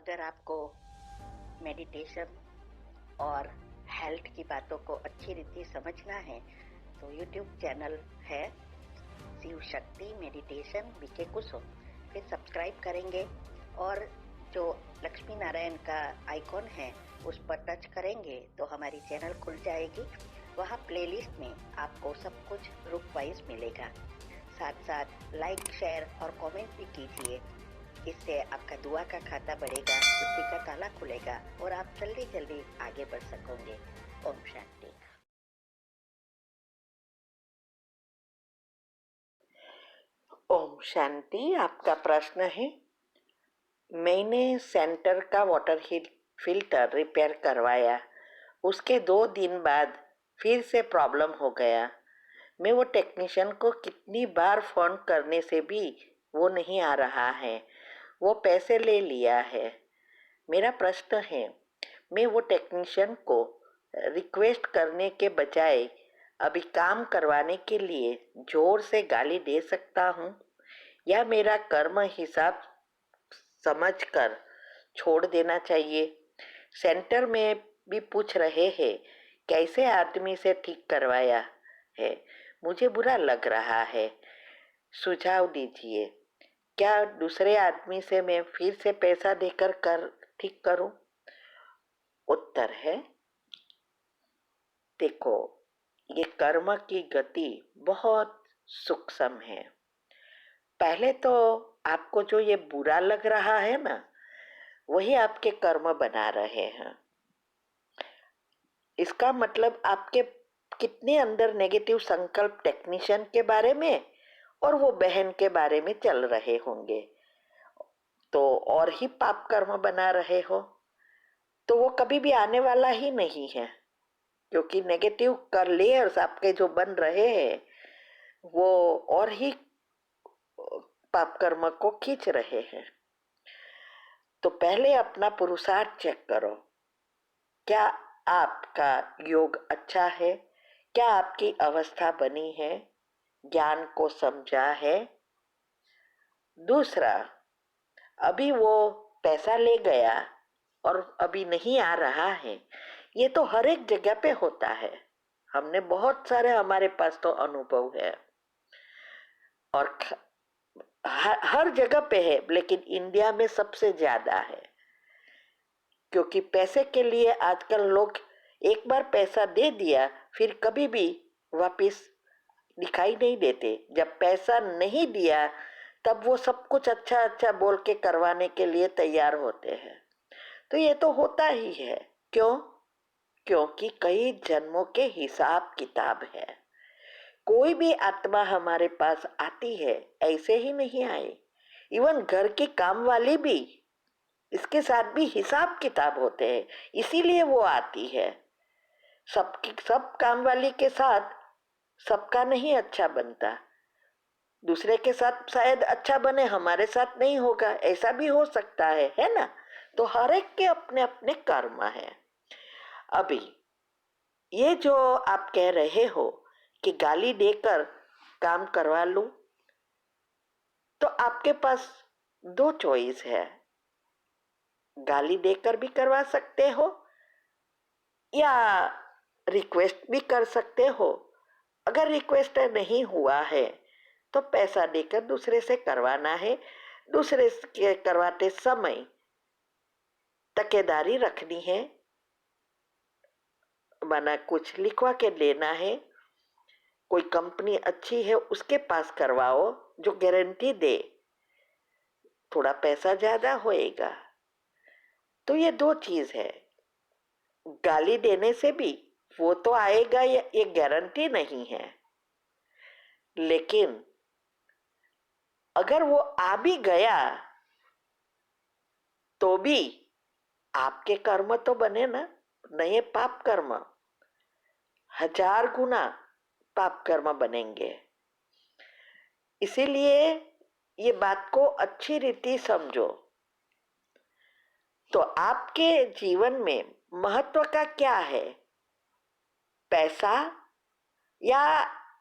अगर आपको मेडिटेशन और हेल्थ की बातों को अच्छी रीति समझना है तो यूट्यूब चैनल है शिव शक्ति मेडिटेशन बीके कुसुम, फिर सब्सक्राइब करेंगे और जो लक्ष्मी नारायण का आइकॉन है उस पर टच करेंगे तो हमारी चैनल खुल जाएगी। वहाँ प्लेलिस्ट में आपको सब कुछ ग्रुप वाइज मिलेगा। साथ साथ लाइक शेयर और कमेंट भी कीजिए, इससे आपका दुआ का खाता बढ़ेगा, बुद्धि का ताला खुलेगा और आप जल्दी जल्दी आगे बढ़ सकोगे। ओम शांति। ओम शांति। आपका प्रश्न है, मैंने सेंटर का वाटर फिल्टर रिपेयर करवाया, उसके 2 दिन बाद फिर से प्रॉब्लम हो गया। मैं वो टेक्नीशियन को कितनी बार फोन करने से भी वो नहीं आ रहा है, वो पैसे ले लिया है। मेरा प्रश्न है, मैं वो टेक्नीशियन को रिक्वेस्ट करने के बजाय अभी काम करवाने के लिए जोर से गाली दे सकता हूँ या मेरा कर्म हिसाब समझकर छोड़ देना चाहिए? सेंटर में भी पूछ रहे हैं कैसे आदमी से ठीक करवाया है, मुझे बुरा लग रहा है, सुझाव दीजिए। क्या दूसरे आदमी से मैं फिर से पैसा देकर ठीक करूं? उत्तर है, देखो, ये कर्म की गति बहुत सूक्ष्म है। पहले तो आपको जो ये बुरा लग रहा है ना, वही आपके कर्म बना रहे हैं। इसका मतलब आपके कितने अंदर नेगेटिव संकल्प टेक्नीशियन के बारे में और वो बहन के बारे में चल रहे होंगे, तो और ही पाप कर्म बना रहे हो, तो वो कभी भी आने वाला ही नहीं है, क्योंकि नेगेटिव कर लेयर्स आपके जो बन रहे हैं वो और ही पाप कर्म को खींच रहे हैं। तो पहले अपना पुरुषार्थ चेक करो, क्या आपका योग अच्छा है, क्या आपकी अवस्था बनी है, ज्ञान को समझा है। दूसरा, अभी वो पैसा ले गया और अभी नहीं आ रहा है, ये तो हर एक जगह पे होता है। हमने बहुत सारे, हमारे पास तो अनुभव है और हर जगह पे है, लेकिन इंडिया में सबसे ज्यादा है, क्योंकि पैसे के लिए आजकल लोग एक बार पैसा दे दिया फिर कभी भी वापस दिखाई नहीं देते। जब पैसा नहीं दिया तब वो सब कुछ अच्छा अच्छा बोल के करवाने के लिए तैयार होते हैं। तो ये तो होता ही है। क्यों? क्योंकि कई जन्मों के हिसाब किताब है। कोई भी आत्मा हमारे पास आती है ऐसे ही नहीं आई। इवन घर की काम वाली भी, इसके साथ भी हिसाब किताब होते हैं, इसीलिए वो आती है। सब काम वाली के साथ सबका नहीं अच्छा बनता, दूसरे के साथ शायद अच्छा बने, हमारे साथ नहीं होगा, ऐसा भी हो सकता है ना। तो हर एक के अपने अपने कर्म है। अभी ये जो आप कह रहे हो कि गाली देकर काम करवा लूं, तो आपके पास 2 चॉइस है, गाली देकर भी करवा सकते हो या रिक्वेस्ट भी कर सकते हो। अगर रिक्वेस्ट नहीं हुआ है तो पैसा देकर दूसरे से करवाना है। दूसरे के करवाते समय तकेदारी रखनी है, माना कुछ लिखवा के लेना है। कोई कंपनी अच्छी है उसके पास करवाओ जो गारंटी दे, थोड़ा पैसा ज्यादा होएगा। तो ये 2 चीज है। गाली देने से भी वो तो आएगा, ये गारंटी नहीं है, लेकिन अगर वो आ भी गया तो भी आपके कर्म तो बने ना, नए पाप कर्म 1000 गुना पाप कर्म बनेंगे। इसीलिए ये बात को अच्छी रीति समझो। तो आपके जीवन में महत्व का क्या है, पैसा या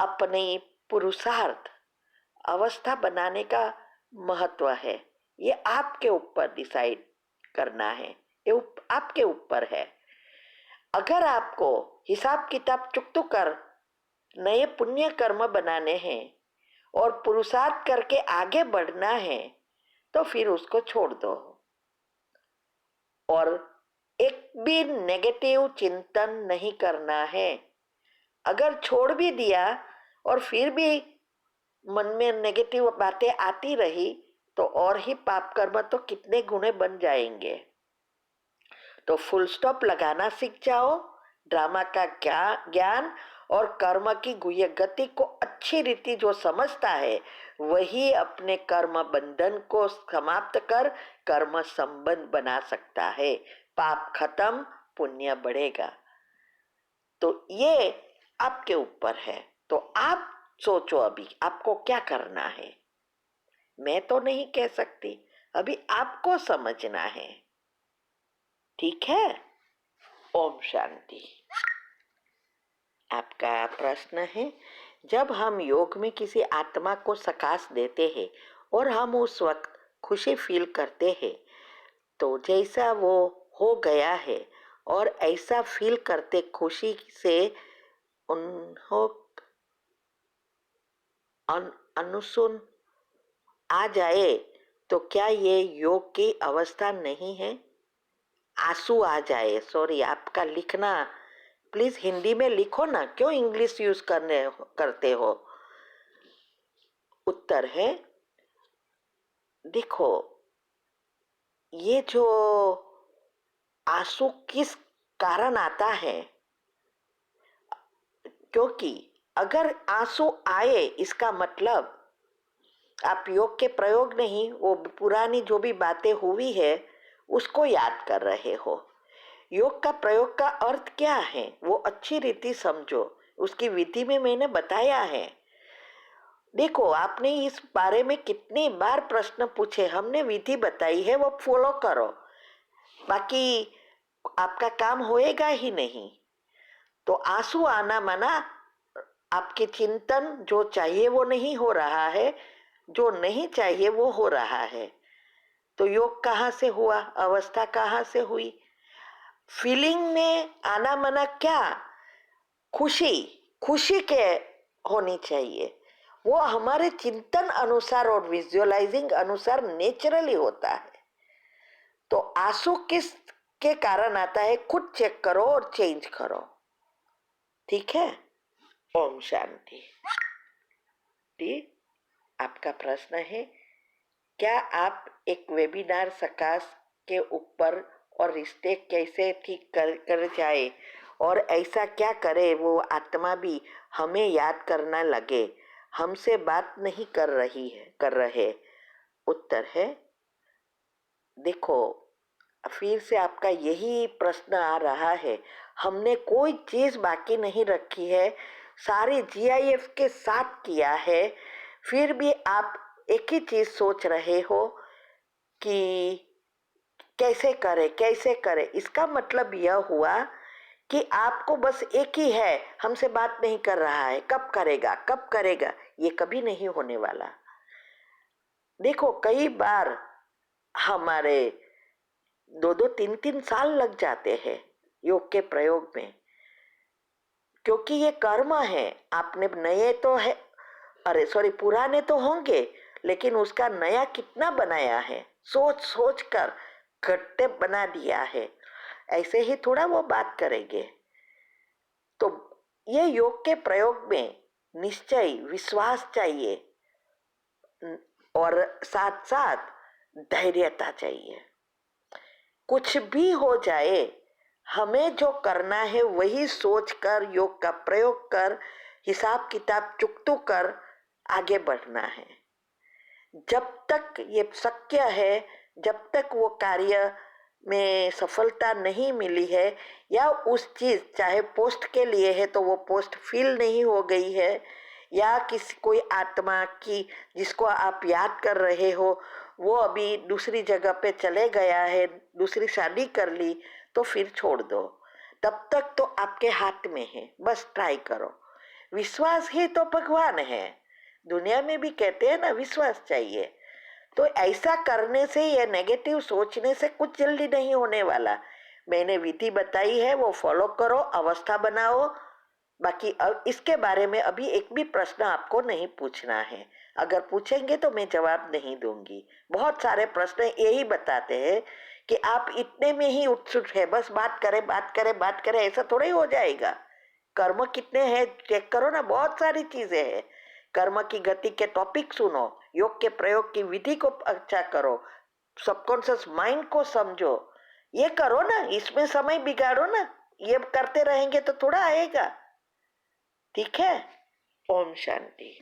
अपनी पुरुषार्थ अवस्था बनाने का महत्व है? ये आपके ऊपर डिसाइड करना है, ये आपके ऊपर है। अगर आपको हिसाब किताब चुकतू कर नए पुण्य कर्म बनाने हैं और पुरुषार्थ करके आगे बढ़ना है तो फिर उसको छोड़ दो और एक भी नेगेटिव चिंतन नहीं करना है। अगर छोड़ भी दिया और फिर भी मन में नेगेटिव बातें आती रही तो और ही पाप कर्म तो कितने गुने बन जाएंगे। तो फुल स्टॉप लगाना सीख जाओ। ड्रामा का ज्ञान और कर्म की गुह्य गति को अच्छी रीति जो समझता है वही अपने कर्म बंधन को समाप्त कर कर्म संबंध बना सकता है। पाप खत्म, पुण्य बढ़ेगा। तो ये आपके ऊपर है। तो आप सोचो अभी आपको क्या करना है। मैं तो नहीं कह सकती, अभी आपको समझना है। ठीक है। ओम शांति। आपका प्रश्न है, जब हम योग में किसी आत्मा को सकाश देते हैं और हम उस वक्त खुशी फील करते हैं तो जैसा वो हो गया है और ऐसा फील करते खुशी से उन्हों अनुसून आ जाए तो क्या ये योग की अवस्था नहीं है? आंसू आ जाए, सॉरी आपका लिखना प्लीज हिंदी में लिखो ना, क्यों इंग्लिश यूज करते हो। उत्तर है, देखो ये जो आंसू किस कारण आता है, क्योंकि अगर आंसू आए इसका मतलब आप योग के प्रयोग नहीं, वो पुरानी जो भी बातें हुई है उसको याद कर रहे हो। योग का प्रयोग का अर्थ क्या है वो अच्छी रीति समझो, उसकी विधि में मैंने बताया है। देखो आपने इस बारे में कितनी बार प्रश्न पूछे, हमने विधि बताई है, वो फॉलो करो, बाकी आपका काम होएगा ही नहीं। तो आंसू आना माना आपके चिंतन जो चाहिए वो नहीं हो रहा है, जो नहीं चाहिए वो हो रहा है। तो योग कहाँ से हुआ, अवस्था कहाँ से हुई? फीलिंग में आना मना क्या, खुशी, खुशी के होनी चाहिए। वो हमारे चिंतन अनुसार और विजुअलाइजिंग अनुसार नेचुरली होता है। तो आंसू किस के कारण आता है खुद चेक करो और चेंज करो। ठीक है। ओम शांति। आपका प्रश्न है, क्या आप एक वेबिनार सकाश के ऊपर और रिश्ते कैसे ठीक कर जाए और ऐसा क्या करे वो आत्मा भी हमें याद करना लगे, हमसे बात नहीं कर रहे। उत्तर है, देखो फिर से आपका यही प्रश्न आ रहा है। हमने कोई चीज बाकी नहीं रखी है, सारी जीआईएफ के साथ किया है, फिर भी आप एक ही चीज सोच रहे हो कि कैसे करे। इसका मतलब यह हुआ कि आपको बस एक ही है, हमसे बात नहीं कर रहा है, कब करेगा, ये कभी नहीं होने वाला। देखो कई बार हमारे 2-3 साल लग जाते हैं योग के प्रयोग में, क्योंकि ये कर्म है। आपने नए तो है, अरे सॉरी पुराने तो होंगे, लेकिन उसका नया कितना बनाया है, सोच सोच कर गट्टे बना दिया है। ऐसे ही थोड़ा वो बात करेंगे। तो ये योग के प्रयोग में निश्चय विश्वास चाहिए और साथ साथ धैर्यता चाहिए। कुछ भी हो जाए, हमें जो करना है वही सोच कर योग का प्रयोग कर हिसाब किताब चुकतू कर आगे बढ़ना है। जब तक ये शक्य है, जब तक वो कार्य में सफलता नहीं मिली है या उस चीज चाहे पोस्ट के लिए है तो वो पोस्ट फिल नहीं हो गई है, या किसी कोई आत्मा की जिसको आप याद कर रहे हो वो अभी दूसरी जगह पे चले गया है, दूसरी शादी कर ली, तो फिर छोड़ दो। तब तक तो आपके हाथ में है, बस ट्राई करो। विश्वास ही तो भगवान है। दुनिया में भी कहते हैं ना विश्वास चाहिए, तो ऐसा करने से या नेगेटिव सोचने से कुछ जल्दी नहीं होने वाला। मैंने विधि बताई है, वो फॉलो करो, अवस्था बनाओ। बाकी अब इसके बारे में अभी एक भी प्रश्न आपको नहीं पूछना है। अगर पूछेंगे तो मैं जवाब नहीं दूंगी। बहुत सारे प्रश्न यही बताते हैं कि आप इतने में ही उत्सुक है, बस बात करें बात करें बात करें, ऐसा थोड़ा ही हो जाएगा। कर्म कितने हैं चेक करो ना, बहुत सारी चीजें हैं। कर्म की गति के टॉपिक सुनो, योग के प्रयोग की विधि को अच्छा करो, सबकॉन्शियस माइंड को समझो, ये करो ना, इसमें समय बिगाड़ो ना। ये करते रहेंगे तो थोड़ा आएगा। ठीक है। ओम शांति।